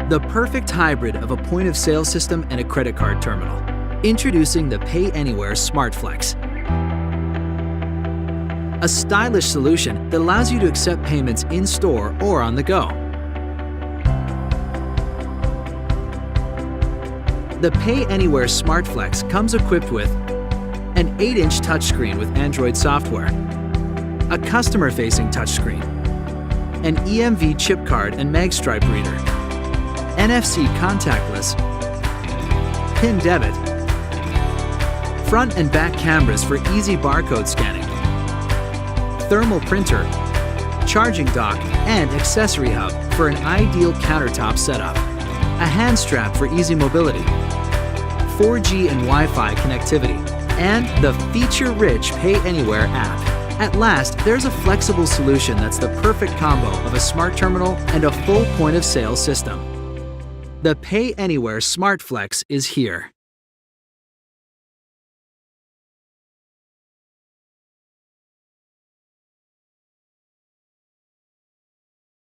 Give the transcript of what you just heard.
The perfect hybrid of a point-of-sale system and a credit card terminal. Introducing the PayAnywhere SmartFlex. A stylish solution that allows you to accept payments in-store or on the go. The PayAnywhere SmartFlex comes equipped with an 8-inch touchscreen with Android software, a customer-facing touchscreen, an EMV chip card and magstripe reader, NFC contactless, PIN debit, front and back cameras for easy barcode scanning, thermal printer, charging dock, and accessory hub for an ideal countertop setup, a hand strap for easy mobility, 4G and Wi-Fi connectivity, and the feature-rich PayAnywhere app. At last, there's a flexible solution that's the perfect combo of a smart terminal and a full point-of-sale system. The PayAnywhere SmartFlex is here.